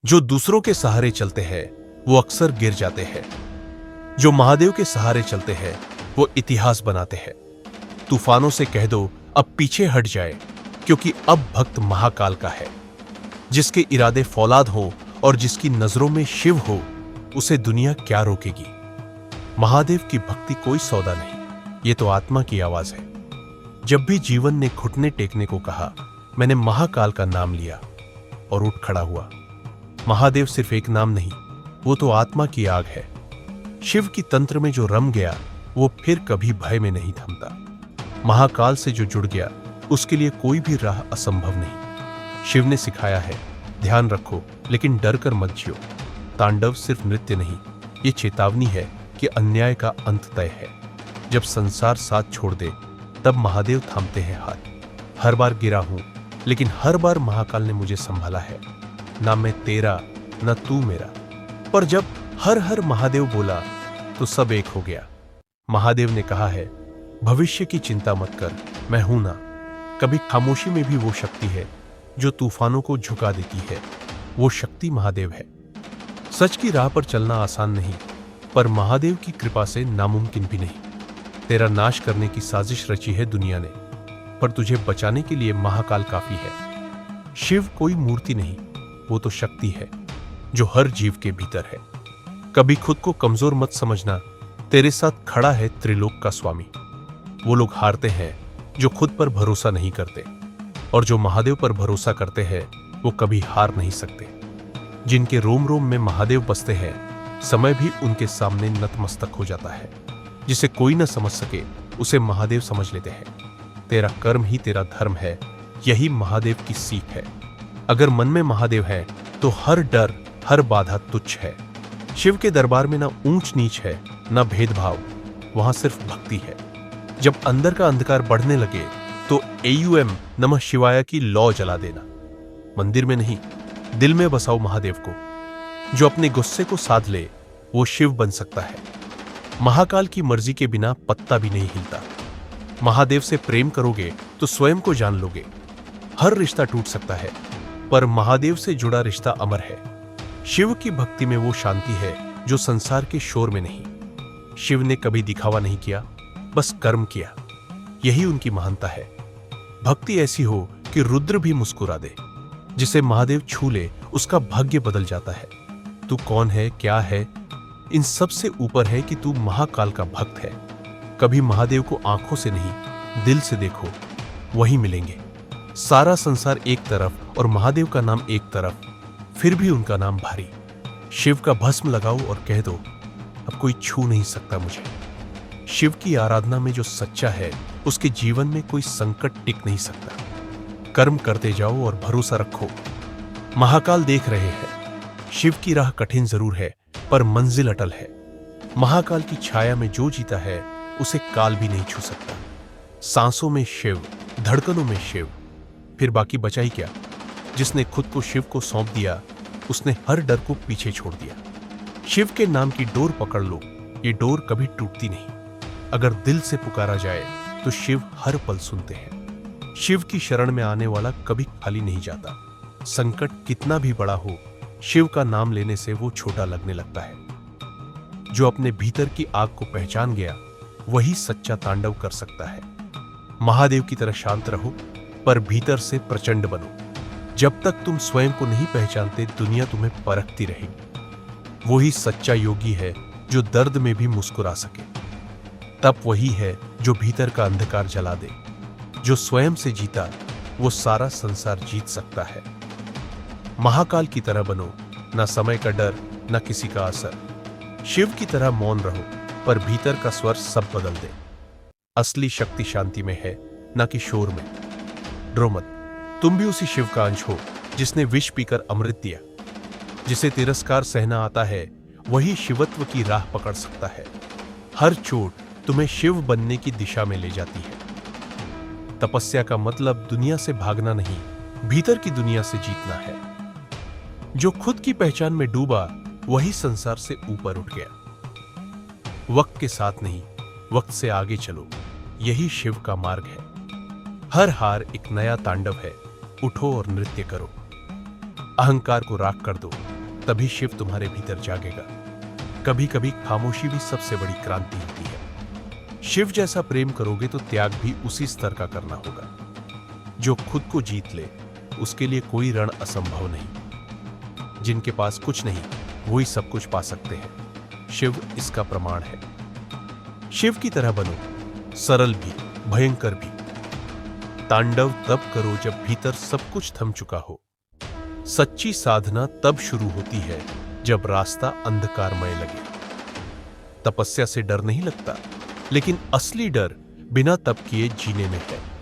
जो दूसरों के सहारे चलते हैं वो अक्सर गिर जाते हैं। जो महादेव के सहारे चलते हैं वो इतिहास बनाते हैं। तूफानों से कह दो अब पीछे हट जाए, क्योंकि अब भक्त महाकाल का है। जिसके इरादे फौलाद हो और जिसकी नजरों में शिव हो, उसे दुनिया क्या रोकेगी। महादेव की भक्ति कोई सौदा नहीं, ये तो आत्मा की आवाज है। जब भी जीवन ने घुटने टेकने को कहा, मैंने महाकाल का नाम लिया और उठ खड़ा हुआ। महादेव सिर्फ एक नाम नहीं, वो तो आत्मा की आग है। शिव की तंत्र में जो रम गया वो फिर कभी भय में नहीं थमता। महाकाल से जो जुड़ गया उसके लिए कोई भी राह असंभव नहीं। शिव ने सिखाया है, ध्यान रखो लेकिन डर कर मत जियो। तांडव सिर्फ नृत्य नहीं, ये चेतावनी है कि अन्याय का अंत तय है। जब संसार साथ छोड़ दे तब महादेव थामते हैं हाथ। हर बार गिरा हूं लेकिन हर बार महाकाल ने मुझे संभाला है। ना मैं तेरा ना तू मेरा, पर जब हर हर महादेव बोला तो सब एक हो गया। महादेव ने कहा है, भविष्य की चिंता मत कर, मैं हूं ना। कभी खामोशी में भी वो शक्ति है जो तूफानों को झुका देती है। वो शक्ति महादेव है। सच की राह पर चलना आसान नहीं, पर महादेव की कृपा से नामुमकिन भी नहीं। तेरा नाश करने की साजिश रची है दुनिया ने, पर तुझे बचाने के लिए महाकाल काफी है। शिव कोई मूर्ति नहीं, वो तो शक्ति है जो हर जीव के भीतर है। कभी खुद को कमजोर मत समझना, तेरे साथ खड़ा है त्रिलोक का स्वामी। वो लोग हारते हैं जो खुद पर भरोसा नहीं करते, और जो महादेव पर भरोसा करते हैं वो कभी हार नहीं सकते। जिनके रोम रोम में महादेव बसते हैं, समय भी उनके सामने नतमस्तक हो जाता है। जिसे कोई न समझ सके उसे महादेव समझ लेते हैं। तेरा कर्म ही तेरा धर्म है, यही महादेव की सीख है। अगर मन में महादेव है तो हर डर हर बाधा तुच्छ है। शिव के दरबार में ना ऊंच नीच है ना भेदभाव, वहां सिर्फ भक्ति है। जब अंदर का अंधकार बढ़ने लगे तो AUM नमः शिवाय की लौ जला देना। मंदिर में नहीं, दिल में बसाओ महादेव को। जो अपने गुस्से को साध ले वो शिव बन सकता है। महाकाल की मर्जी के बिना पत्ता भी नहीं हिलता। महादेव से प्रेम करोगे तो स्वयं को जान लोगे। हर रिश्ता टूट सकता है, पर महादेव से जुड़ा रिश्ता अमर है। शिव की भक्ति में वो शांति है जो संसार के शोर में नहीं। शिव ने कभी दिखावा नहीं किया, बस कर्म किया। यही उनकी महानता है। भक्ति ऐसी हो कि रुद्र भी मुस्कुरा दे। जिसे महादेव छू ले उसका भाग्य बदल जाता है। तू कौन है, क्या है, इन सब से ऊपर है कि तू महाकाल का भक्त है। कभी महादेव को आंखों से नहीं, दिल से देखो, वही मिलेंगे। सारा संसार एक तरफ और महादेव का नाम एक तरफ, फिर भी उनका नाम भारी। शिव का भस्म लगाओ और कह दो, अब कोई छू नहीं सकता मुझे। शिव की आराधना में जो सच्चा है उसके जीवन में कोई संकट टिक नहीं सकता। कर्म करते जाओ और भरोसा रखो, महाकाल देख रहे हैं। शिव की राह कठिन जरूर है, पर मंजिल अटल है। महाकाल की छाया में जो जीता है उसे काल भी नहीं छू सकता। सांसों में शिव, धड़कनों में शिव, फिर बाकी बचा ही क्या। जिसने खुद को शिव को सौंप दिया उसने हर डर को पीछे छोड़ दिया। शिव के नाम की डोर पकड़ लो, ये डोर कभी टूटती नहीं। अगर दिल से पुकारा जाए तो शिव हर पल सुनते हैं। शिव की शरण में आने वाला कभी खाली नहीं जाता। संकट कितना भी बड़ा हो, शिव का नाम लेने से वो छोटा लगने लगता है। जो अपने भीतर की आग को पहचान गया वही सच्चा तांडव कर सकता है। महादेव की तरह शांत रहो, पर भीतर से प्रचंड बनो। जब तक तुम स्वयं को नहीं पहचानते दुनिया तुम्हें परखती रहेगी। वही सच्चा योगी है जो दर्द में भी मुस्कुरा सके। तप वही है जो भीतर का अंधकार जला दे। जो स्वयं से जीता वो सारा संसार जीत सकता है। महाकाल की तरह बनो, ना समय का डर ना किसी का असर। शिव की तरह मौन रहो, पर भीतर का स्वर सब बदल दे। असली शक्ति शांति में है, ना कि शोर में। डरो मत, तुम भी उसी शिव का अंश हो जिसने विष पीकर अमृत दिया। जिसे तिरस्कार सहना आता है वही शिवत्व की राह पकड़ सकता है। हर चोट तुम्हें शिव बनने की दिशा में ले जाती है। तपस्या का मतलब दुनिया से भागना नहीं, भीतर की दुनिया से जीतना है। जो खुद की पहचान में डूबा वही संसार से ऊपर उठ गया। वक्त के साथ नहीं, वक्त से आगे चलो, यही शिव का मार्ग है। हर हार एक नया तांडव है। उठो और नृत्य करो। अहंकार को राख कर दो, तभी शिव तुम्हारे भीतर जागेगा। कभी कभी खामोशी भी सबसे बड़ी क्रांति होती है। शिव जैसा प्रेम करोगे तो त्याग भी उसी स्तर का करना होगा। जो खुद को जीत ले उसके लिए कोई रण असंभव नहीं। जिनके पास कुछ नहीं वही सब कुछ पा सकते हैं। शिव इसका प्रमाण है। शिव की तरह बनो, सरल भी भयंकर भी। तांडव तब करो जब भीतर सब कुछ थम चुका हो। सच्ची साधना तब शुरू होती है जब रास्ता अंधकारमय लगे। तपस्या से डर नहीं लगता, लेकिन असली डर बिना तप किए जीने में है।